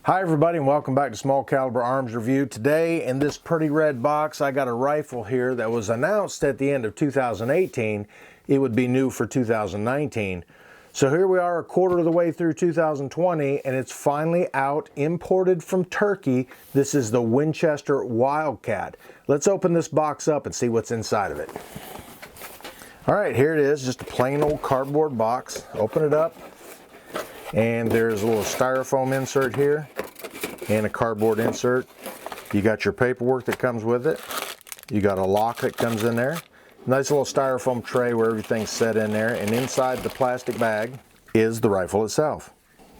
Hi everybody and welcome back to Small Caliber Arms Review. Today in this pretty red box I got a rifle here that was announced at the end of 2018. It would be new for 2019. So here we are a quarter of the way through 2020 and it's finally out, imported from Turkey. This is the Winchester Wildcat. Let's open this box up and see what's inside of it. All right, here it is, just a plain old cardboard box. Open it up. And there's a little styrofoam insert here and a cardboard insert. You got your paperwork that comes with it. You got a lock that comes in there. Nice little styrofoam tray where everything's set in there. And inside the plastic bag is the rifle itself.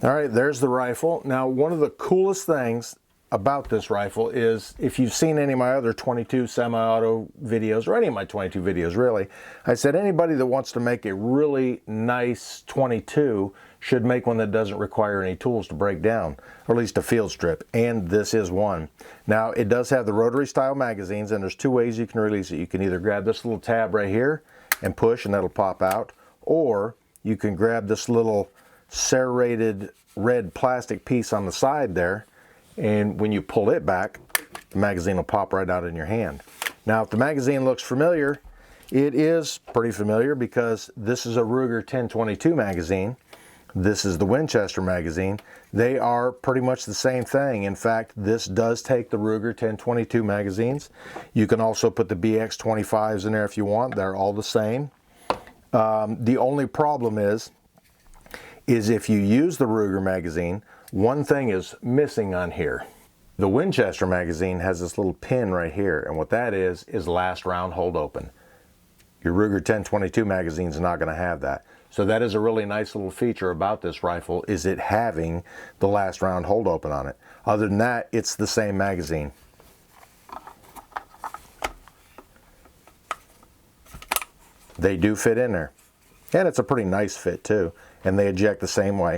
All right, there's the rifle. Now, one of the coolest things about this rifle is, if you've seen any of my other 22 semi-auto videos, or any of my 22 videos really, I said anybody that wants to make a really nice 22 should make one that doesn't require any tools to break down, or at least a field strip, and this is one. Now, it does have the rotary style magazines, and there's two ways you can release it. You can either grab this little tab right here and push and that'll pop out, or you can grab this little serrated red plastic piece on the side there, and when you pull it back, the magazine will pop right out in your hand. Now, if the magazine looks familiar, it is pretty familiar because this is a Ruger 1022 magazine. This is the Winchester magazine. They are pretty much the same thing. In fact, this does take the Ruger 1022 magazines. You can also put the BX25s in there if you want. They're all the same. The only problem is if you use the Ruger magazine, one thing is missing on here. The Winchester magazine has this little pin right here, and what that is last round hold open. Your Ruger 1022 magazine is not going to have that. So that is a really nice little feature about this rifle, is it having the last round hold open on it. Other than that, it's the same magazine. They do fit in there. And it's a pretty nice fit too. And they eject the same way.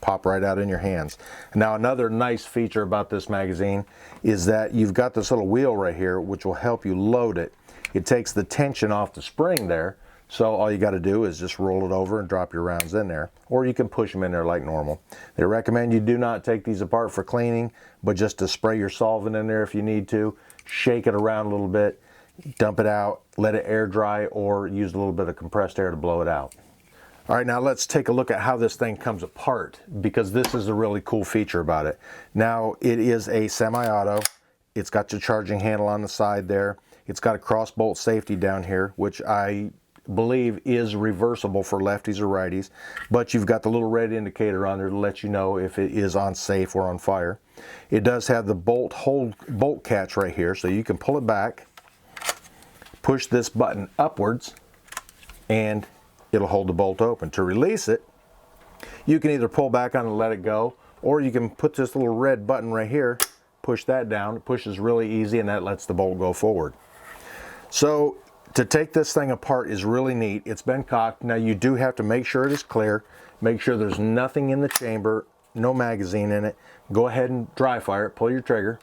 Pop right out in your hands. Now, another nice feature about this magazine is that you've got this little wheel right here which will help you load it. It takes the tension off the spring there, so all you got to do is just roll it over and drop your rounds in there, or you can push them in there like normal. They recommend you do not take these apart for cleaning, but just to spray your solvent in there if you need to, shake it around a little bit, dump it out, let it air dry, or use a little bit of compressed air to blow it out. All right, now let's take a look at how this thing comes apart, because this is a really cool feature about it. Now, it is a semi-auto. It's got your charging handle on the side there. It's got a cross bolt safety down here, which I believe is reversible for lefties or righties, but you've got the little red indicator on there to let you know if it is on safe or on fire. It does have the bolt catch right here, so you can pull it back, push this button upwards, and it'll hold the bolt open. To release it, you can either pull back on it and let it go, or you can put this little red button right here, push that down. It pushes really easy and that lets the bolt go forward. So to take this thing apart is really neat. It's been cocked. Now, you do have to make sure it is clear, make sure there's nothing in the chamber, no magazine in it. Go ahead and dry fire it, pull your trigger,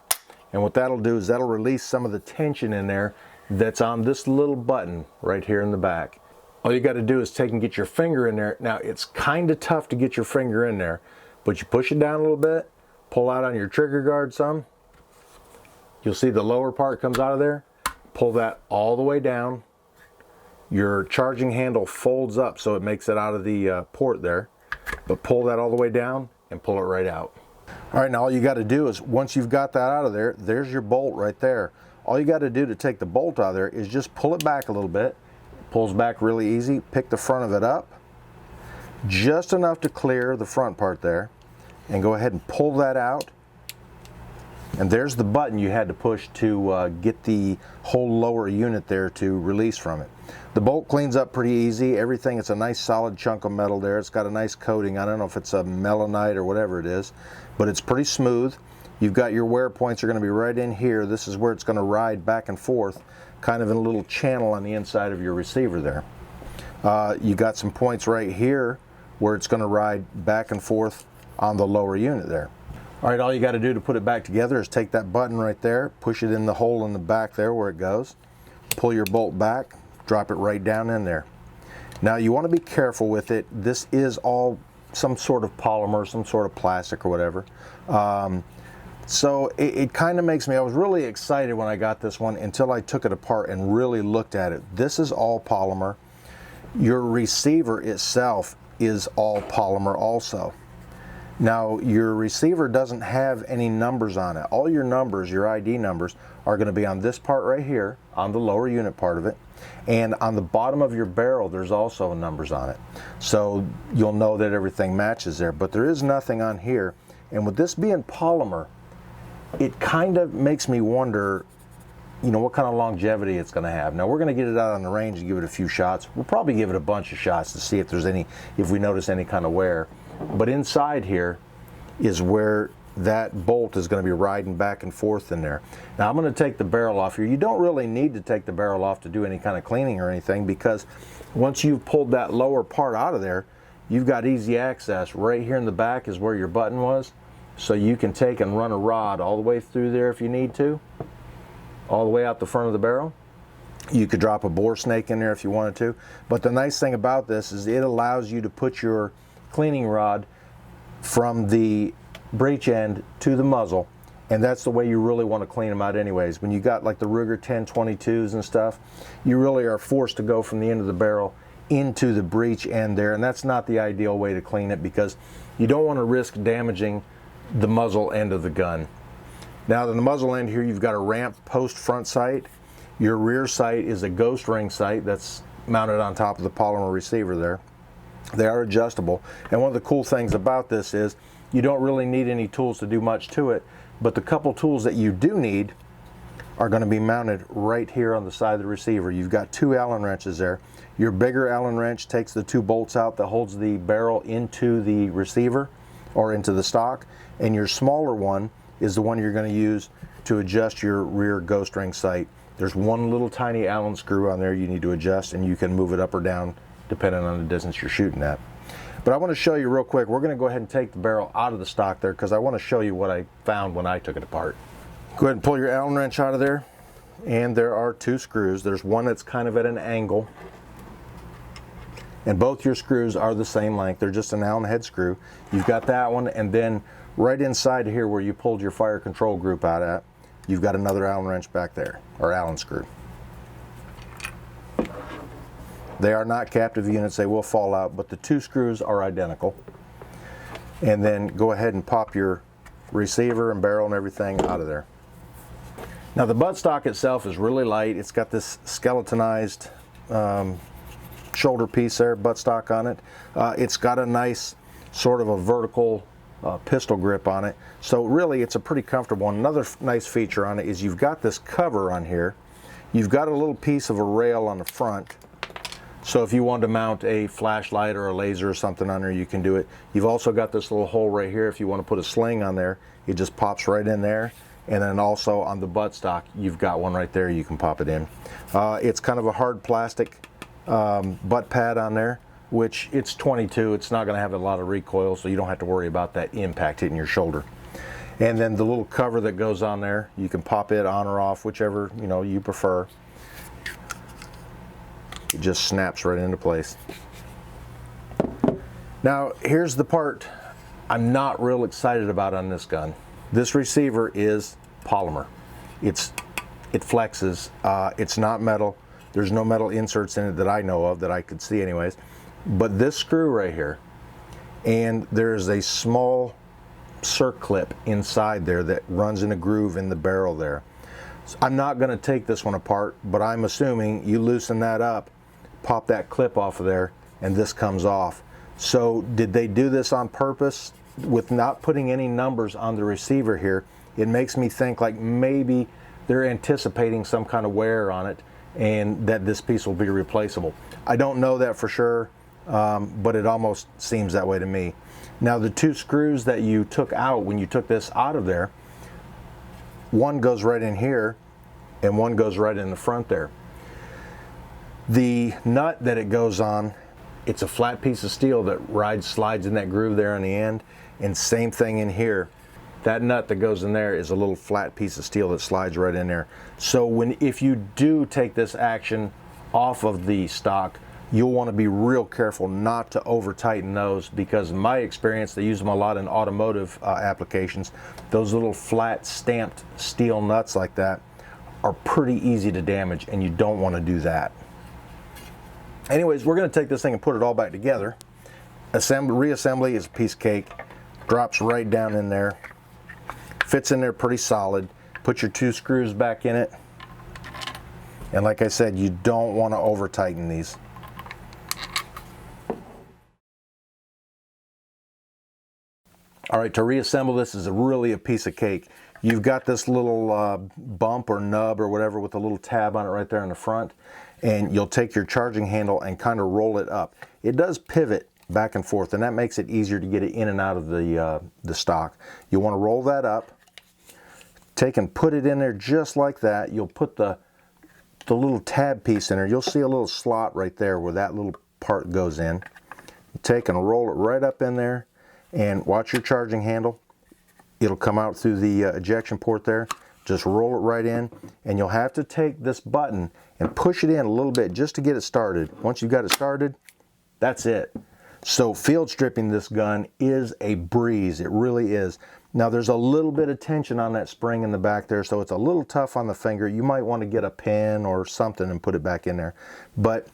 and what that'll do is that'll release some of the tension in there that's on this little button right here in the back. All you got to do is take and get your finger in there. Now, it's kind of tough to get your finger in there, but you push it down a little bit, pull out on your trigger guard some. You'll see the lower part comes out of there. Pull that all the way down. Your charging handle folds up so it makes it out of the port there, but pull that all the way down and pull it right out. All right, now all you got to do is, once you've got that out of there, there's your bolt right there. All you got to do to take the bolt out of there is just pull it back a little bit. Pulls back really easy. Pick the front of it up just enough to clear the front part there, and go ahead and pull that out. And there's the button you had to push to get the whole lower unit there to release from it. The bolt cleans up pretty easy. Everything, it's a nice solid chunk of metal there. It's got a nice coating. I don't know if it's a melanite or whatever it is, but it's pretty smooth. You've got your wear points are going to be right in here. This is where it's going to ride back and forth, kind of in a little channel on the inside of your receiver there. You got some points right here where it's going to ride back and forth on the lower unit there. All right, all you got to do to put it back together is take that button right there, push it in the hole in the back there where it goes, pull your bolt back, drop it right down in there. Now, you want to be careful with it. This is all some sort of polymer, some sort of plastic or whatever. So it kind of makes me, I was really excited when I got this one until I took it apart and really looked at it. This is all polymer. Your receiver itself is all polymer also. Now your receiver doesn't have any numbers on it. All your numbers, your ID numbers, are going to be on this part right here, on the lower unit part of it, and on the bottom of your barrel there's also numbers on it. So you'll know that everything matches there, but there is nothing on here. And with this being polymer, it kind of makes me wonder, you know, what kind of longevity it's going to have. Now we're going to get it out on the range and give it a few shots. We'll probably give it a bunch of shots to see if there's any, if we notice any kind of wear. But inside here is where that bolt is going to be riding back and forth in there. Now I'm going to take the barrel off here. You don't really need to take the barrel off to do any kind of cleaning or anything, because once you've pulled that lower part out of there, you've got easy access. Right here in the back is where your button was. So you can take and run a rod all the way through there if you need to, all the way out the front of the barrel. You could drop a bore snake in there if you wanted to. But the nice thing about this is it allows you to put your cleaning rod from the breech end to the muzzle, and that's the way you really want to clean them out anyways. When you got like the Ruger 1022s and stuff, you really are forced to go from the end of the barrel into the breech end there, and that's not the ideal way to clean it, because you don't want to risk damaging the muzzle end of the gun. Now in the muzzle end here, you've got a ramp post front sight. Your rear sight is a ghost ring sight that's mounted on top of the polymer receiver there. They are adjustable, and one of the cool things about this is you don't really need any tools to do much to it, but the couple tools that you do need are going to be mounted right here on the side of the receiver. You've got two Allen wrenches there. Your bigger Allen wrench takes the two bolts out that holds the barrel into the receiver or into the stock, and your smaller one is the one you're going to use to adjust your rear ghost ring sight. There's one little tiny Allen screw on there you need to adjust, and you can move it up or down depending on the distance you're shooting at. But I want to show you real quick. We're going to go ahead and take the barrel out of the stock there, because I want to show you what I found when I took it apart. Go ahead and pull your Allen wrench out of there, and there are two screws. There's one that's kind of at an angle, and both your screws are the same length. They're just an Allen head screw. You've got that one, and then right inside here where you pulled your fire control group out at, you've got another Allen wrench back there, or Allen screw. They are not captive units, they will fall out, but the two screws are identical. And then go ahead and pop your receiver and barrel and everything out of there. Now the buttstock itself is really light. It's got this skeletonized shoulder piece there, buttstock on it. It's got a nice sort of a vertical pistol grip on it. So really it's a pretty comfortable one. Another nice feature on it is you've got this cover on here. You've got a little piece of a rail on the front. So if you want to mount a flashlight or a laser or something on there, you can do it. You've also got this little hole right here. If you want to put a sling on there, it just pops right in there. And then also on the buttstock, you've got one right there you can pop it in. It's kind of a hard plastic butt pad on there, which it's 22. It's not going to have a lot of recoil, so you don't have to worry about that impact hitting your shoulder. And then the little cover that goes on there, you can pop it on or off, whichever you prefer. It just snaps right into place. Now here's the part I'm not real excited about on this gun. This receiver is polymer. It flexes. It's not metal. There's no metal inserts in it that I know of, that I could see anyways. But this screw right here, and there's a small circlip inside there that runs in a groove in the barrel there. So I'm not going to take this one apart, but I'm assuming you loosen that up, pop that clip off of there, and this comes off. So did they do this on purpose? With not putting any numbers on the receiver here, it makes me think like maybe they're anticipating some kind of wear on it and that this piece will be replaceable. I don't know that for sure, but it almost seems that way to me. Now the two screws that you took out when you took this out of there, one goes right in here and one goes right in the front there. The nut that it goes on, it's a flat piece of steel that slides in that groove there on the end, and same thing in here. That nut that goes in there is a little flat piece of steel that slides right in there. So if you do take this action off of the stock, you'll want to be real careful not to over tighten those, because in my experience, they use them a lot in automotive applications. Those little flat stamped steel nuts like that are pretty easy to damage, and you don't want to do that. Anyways, we're going to take this thing and put it all back together. Reassembly is a piece of cake. Drops right down in there. Fits in there pretty solid. Put your 2 screws back in it. And like I said, you don't want to over tighten these. All right, to reassemble this is really a piece of cake. You've got this little bump or nub or whatever with a little tab on it right there in the front, and you'll take your charging handle and kind of roll it up. It does pivot back and forth, and that makes it easier to get it in and out of the stock. You want to roll that up, take and put it in there just like that. You'll put the little tab piece in there. You'll see a little slot right there where that little part goes in. You take and roll it right up in there, and watch your charging handle. It'll come out through the ejection port there. Just roll it right in, and you'll have to take this button and push it in a little bit just to get it started. Once you've got it started, that's it. So field stripping this gun is a breeze. It really is. Now there's a little bit of tension on that spring in the back there, so it's a little tough on the finger. You might want to get a pen or something and put it back in there. But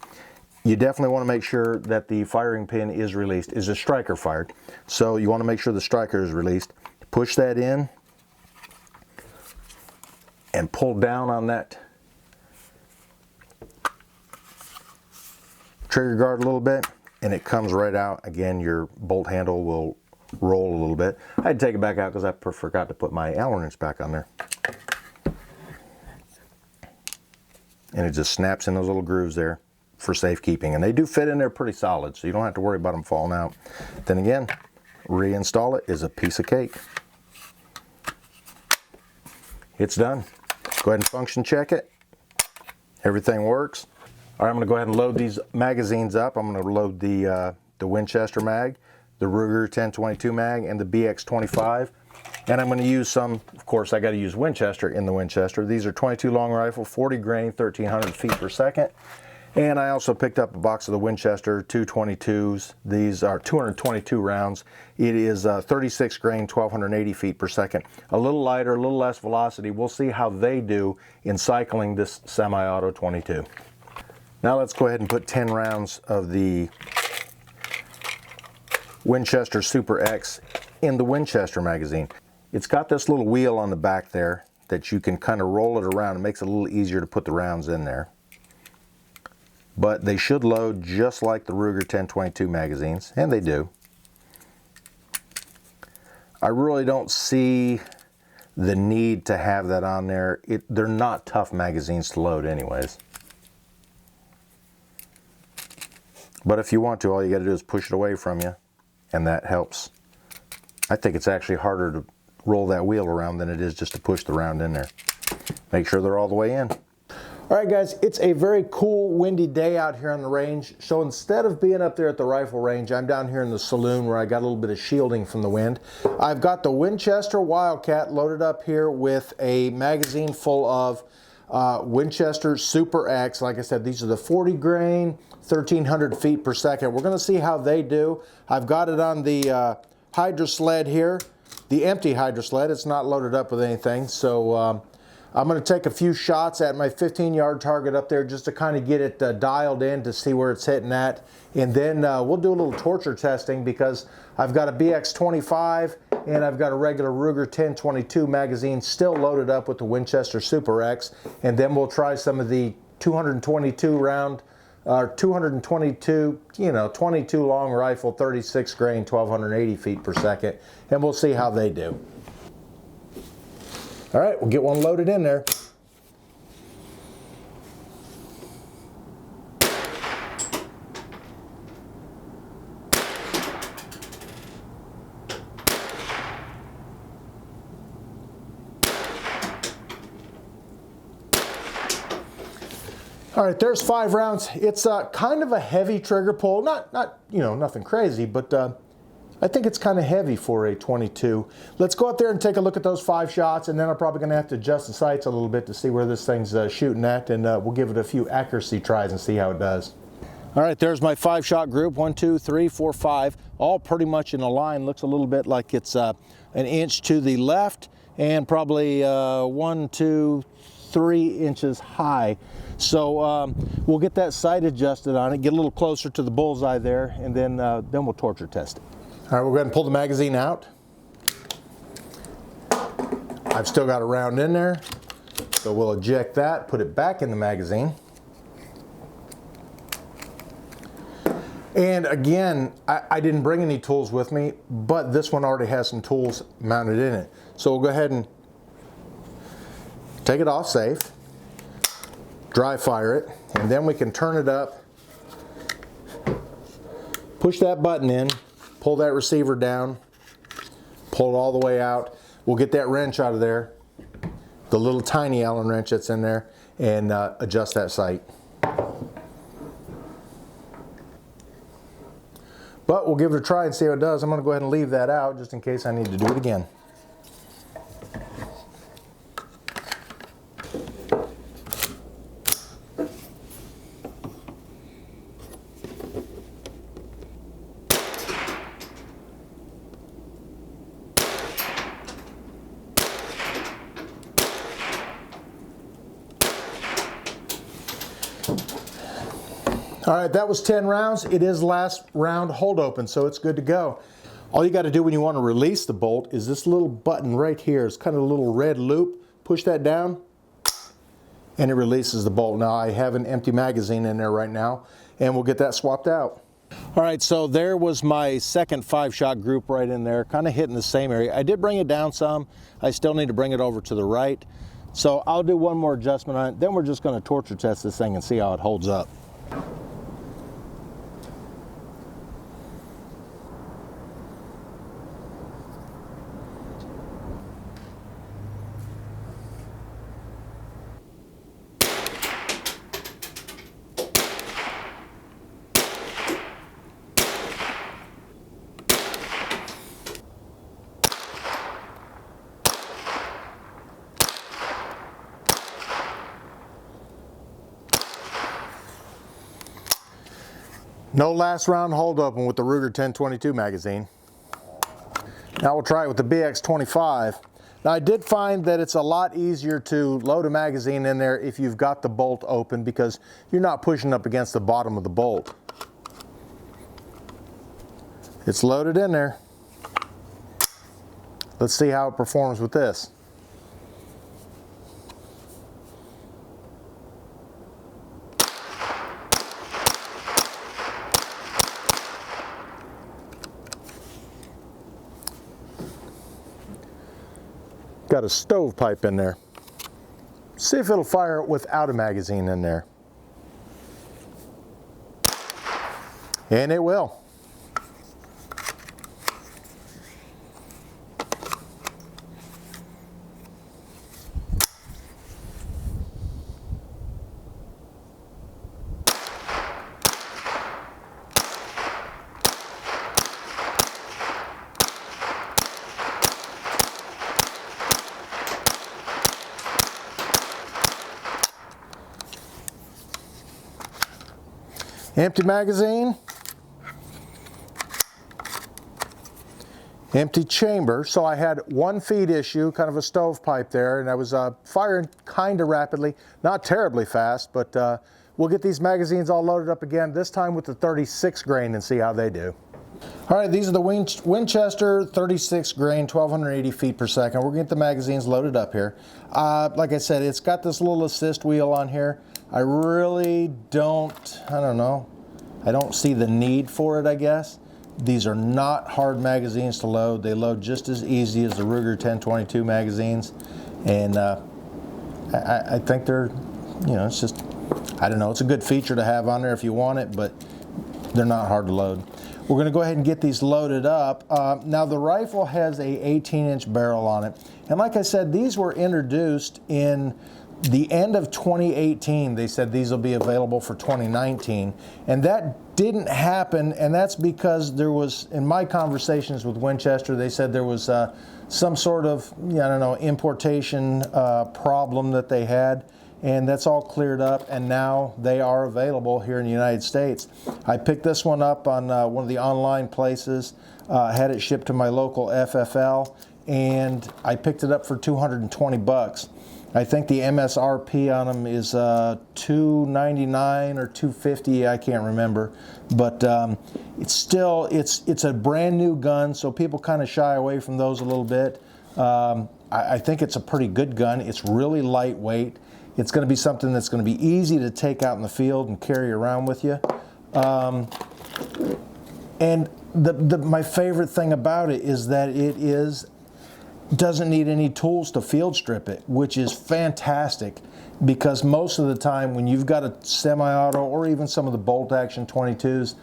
you definitely want to make sure that the firing pin is released. Is a striker fired? So you want to make sure the striker is released. Push that in and pull down on that trigger guard a little bit, and it comes right out. Again, your bolt handle will roll a little bit. I had to take it back out because I forgot to put my Allen wrench back on there. And it just snaps in those little grooves there for safekeeping. And they do fit in there pretty solid, so you don't have to worry about them falling out. Then again, reinstall it is a piece of cake. It's done. Go ahead and function check it. Everything works. All right, I'm going to go ahead and load these magazines up. I'm going to load the Winchester mag, the Ruger 1022 mag, and the BX25. And I'm going to use some, of course, I got to use Winchester in the Winchester. These are 22 long rifle, 40 grain, 1300 feet per second. And I also picked up a box of the Winchester 222s. These are 222 rounds. It is 36 grain, 1280 feet per second. A little lighter, a little less velocity. We'll see how they do in cycling this semi-auto 22. Now let's go ahead and put 10 rounds of the Winchester Super X in the Winchester magazine. It's got this little wheel on the back there that you can kind of roll it around. It makes it a little easier to put the rounds in there. But they should load just like the Ruger 1022 magazines, and they do. I really don't see the need to have that on there. They're not tough magazines to load anyways. But if you want to, all you got to do is push it away from you, and that helps. I think it's actually harder to roll that wheel around than it is just to push the round in there. Make sure they're all the way in. All right, guys, it's a very cool, windy day out here on the range. So instead of being up there at the rifle range, I'm down here in the saloon where I got a little bit of shielding from the wind. I've got the Winchester Wildcat loaded up here with a magazine full of Winchester Super X. Like I said, these are the 40 grain, 1300 feet per second. We're going to see how they do. I've got it on the hydro sled here, the empty hydro sled. It's not loaded up with anything. So I'm going to take a few shots at my 15-yard target up there just to kind of get it dialed in to see where it's hitting at. And then we'll do a little torture testing because I've got a BX25 and I've got a regular Ruger 1022 magazine still loaded up with the Winchester Super X. And then we'll try some of the 222 round, 222, 22 long rifle, 36 grain, 1280 feet per second. And we'll see how they do. All right, we'll get one loaded in there. All right, there's 5 rounds. It's kind of a heavy trigger pull. Not nothing crazy, but I think it's kind of heavy for a 22. Let's go out there and take a look at those 5 shots, and then I'm probably going to have to adjust the sights a little bit to see where this thing's shooting at, and we'll give it a few accuracy tries and see how it does. All right, there's my 5-shot group, 1, 2, 3, 4, 5, all pretty much in a line. Looks a little bit like it's an inch to the left and probably 1, 2, 3 inches high. So we'll get that sight adjusted on it, get a little closer to the bullseye there, and then we'll torture test it. All right, we'll go ahead and pull the magazine out. I've still got a round in there, so we'll eject that, put it back in the magazine. And again, I didn't bring any tools with me, but this one already has some tools mounted in it. So we'll go ahead and take it off safe, dry fire it, and then we can turn it up, push that button in, pull that receiver down, pull it all the way out. We'll get that wrench out of there, the little tiny Allen wrench that's in there, and adjust that sight. But we'll give it a try and see how it does. I'm going to go ahead and leave that out just in case I need to do it again. All right, that was 10 rounds. It is last round hold open, so it's good to go. All you got to do when you want to release the bolt is this little button right here. It's kind of a little red loop. Push that down, and it releases the bolt. Now, I have an empty magazine in there right now, and we'll get that swapped out. All right, so there was my second 5-shot group right in there, kind of hitting the same area. I did bring it down some. I still need to bring it over to the right. So I'll do one more adjustment on it. Then we're just going to torture test this thing and see how it holds up. No last round hold open with the Ruger 1022 magazine. Now we'll try it with the BX25. Now I did find that it's a lot easier to load a magazine in there if you've got the bolt open because you're not pushing up against the bottom of the bolt. It's loaded in there. Let's see how it performs with this. Got a stovepipe in there. See if it'll fire without a magazine in there. And it will. Empty magazine, empty chamber. So I had one feed issue, kind of a stovepipe there, and I was firing kind of rapidly, not terribly fast, but we'll get these magazines all loaded up again, this time with the 36 grain and see how they do. All right, these are the Winchester 36 grain, 1280 feet per second. We're gonna get the magazines loaded up here. Like I said, it's got this little assist wheel on here. I really don't, I don't see the need for it, I guess. These are not hard magazines to load. They load just as easy as the Ruger 1022 magazines. And I think they're, it's just, I don't know, it's a good feature to have on there if you want it, but they're not hard to load. We're gonna go ahead and get these loaded up. Now the rifle has a 18-inch barrel on it. And like I said, these were introduced in the end of 2018. They said these will be available for 2019, and that didn't happen, and that's because there was, in my conversations with Winchester, they said there was some sort of, importation problem that they had, and that's all cleared up, and now they are available here in the United States. I picked this one up on one of the online places, had it shipped to my local FFL, and I picked it up for 220 bucks. I think the MSRP on them is $299 or $250, I can't remember. But it's still, it's a brand new gun, so people kind of shy away from those a little bit. I think it's a pretty good gun. It's really lightweight. It's going to be something that's going to be easy to take out in the field and carry around with you. And my favorite thing about it is that it doesn't need any tools to field strip it, which is fantastic, because most of the time when you've got a semi-auto or even some of the bolt action 22s,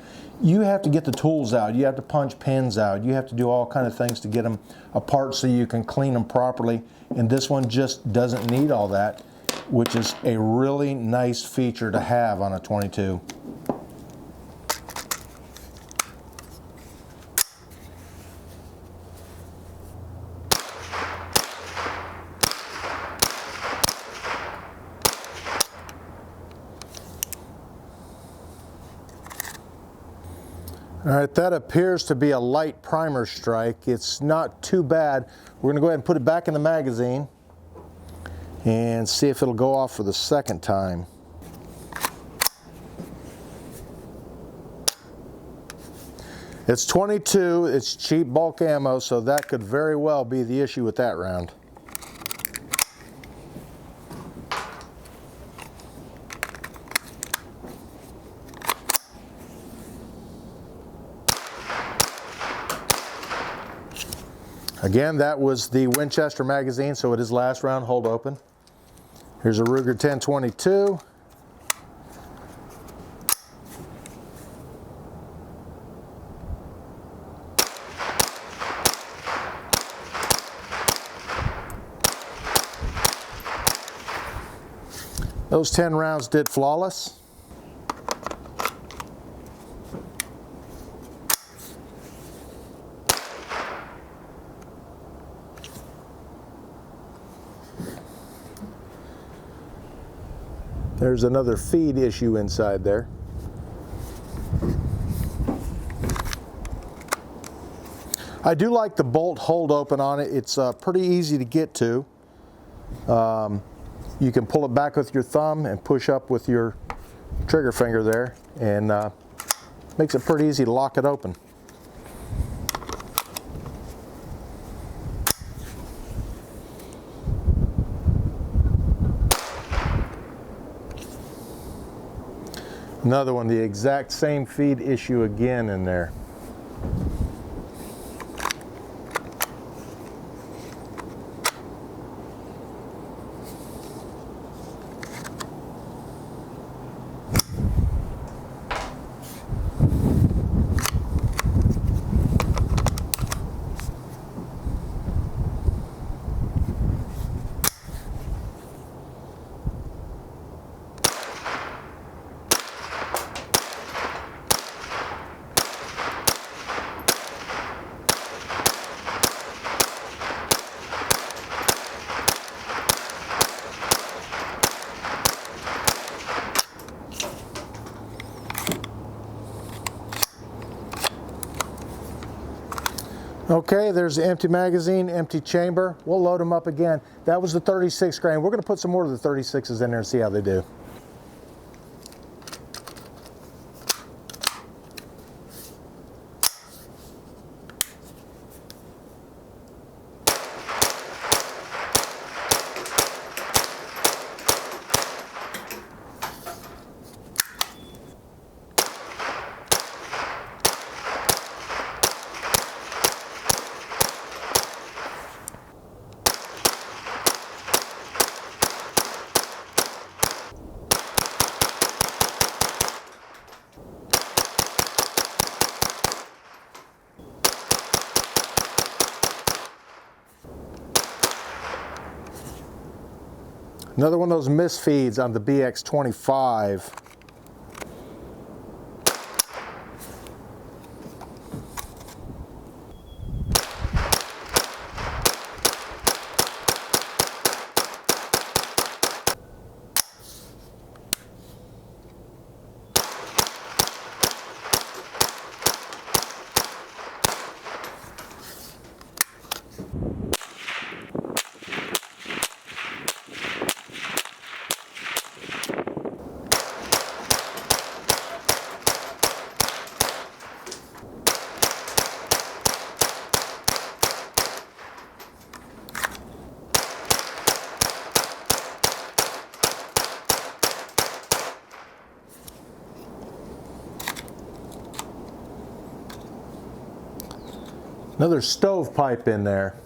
you have to get the tools out, you have to punch pins out, you have to do all kind of things to get them apart so you can clean them properly, and this one just doesn't need all that, which is a really nice feature to have on a 22. All right, that appears to be a light primer strike. It's not too bad. We're going to go ahead and put it back in the magazine and see if it'll go off for the second time. It's 22, it's cheap bulk ammo, so that could very well be the issue with that round. Again, that was the Winchester magazine, so it is last round, hold open. Here's a Ruger 1022. Those 10 rounds did flawless. There's another feed issue inside there. I do like the bolt hold open on it. It's pretty easy to get to. You can pull it back with your thumb and push up with your trigger finger there, and makes it pretty easy to lock it open. Another one, the exact same feed issue again in there. Okay, there's the empty magazine, empty chamber. We'll load them up again. That was the 36 grain. We're going to put some more of the 36s in there and see how they do. Another one of those misfeeds on the BX25. Another stovepipe in there.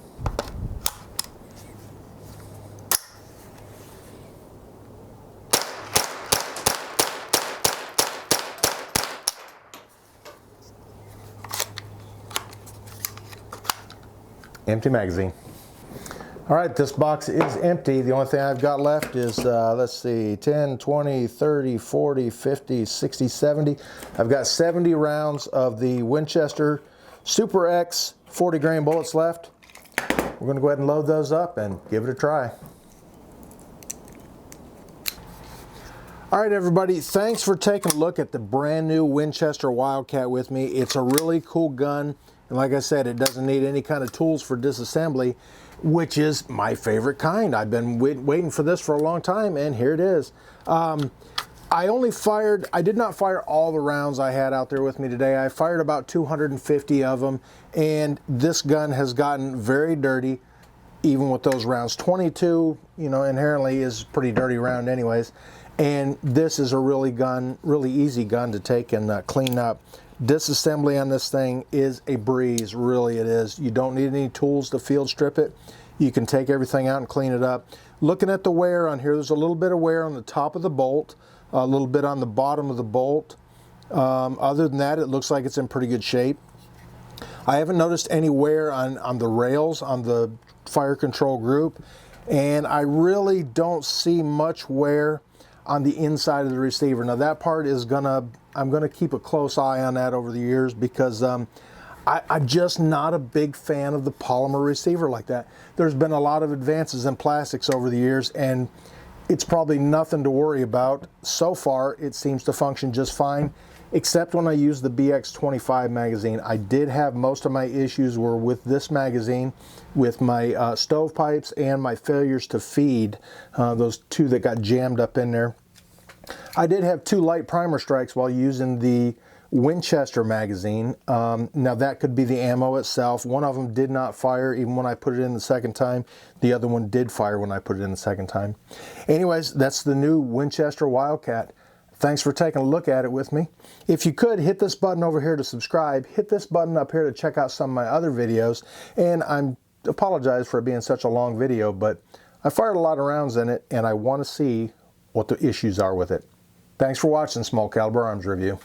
Empty magazine. All right, this box is empty. The only thing I've got left is, let's see, 10, 20, 30, 40, 50, 60, 70. I've got 70 rounds of the Winchester Super X 40 grain bullets left. We're gonna go ahead and load those up and give it a try. All right, everybody, thanks for taking a look at the brand new Winchester Wildcat with me. It's a really cool gun. And like I said, it doesn't need any kind of tools for disassembly, which is my favorite kind. I've been waiting for this for a long time, and here it is. I did not fire all the rounds I had out there with me today. I fired about 250 of them, and this gun has gotten very dirty, even with those rounds. 22, inherently is a pretty dirty round anyways. And this is a really easy gun to take and clean up. Disassembly on this thing is a breeze, really it is. You don't need any tools to field strip it. You can take everything out and clean it up. Looking at the wear on here, there's a little bit of wear on the top of the bolt, a little bit on the bottom of the bolt. Other than that, it looks like it's in pretty good shape. I haven't noticed any wear on the rails on the fire control group, and I really don't see much wear on the inside of the receiver. Now that part is I'm gonna keep a close eye on that over the years, because I'm just not a big fan of the polymer receiver like that. There's been a lot of advances in plastics over the years, and it's probably nothing to worry about. So far, it seems to function just fine, except when I use the BX25 magazine. I did have most of my issues were with this magazine, with my stovepipes and my failures to feed, those two that got jammed up in there. I did have 2 light primer strikes while using the Winchester magazine. Now that could be the ammo itself. One of them did not fire even when I put it in the second time. The other one did fire when I put it in the second time. Anyways, that's the new Winchester Wildcat. Thanks for taking a look at it with me. If you could, hit this button over here to subscribe. Hit this button up here to check out some of my other videos. And I apologize for it being such a long video, but I fired a lot of rounds in it, and I want to see what the issues are with it. Thanks for watching Small Caliber Arms Review.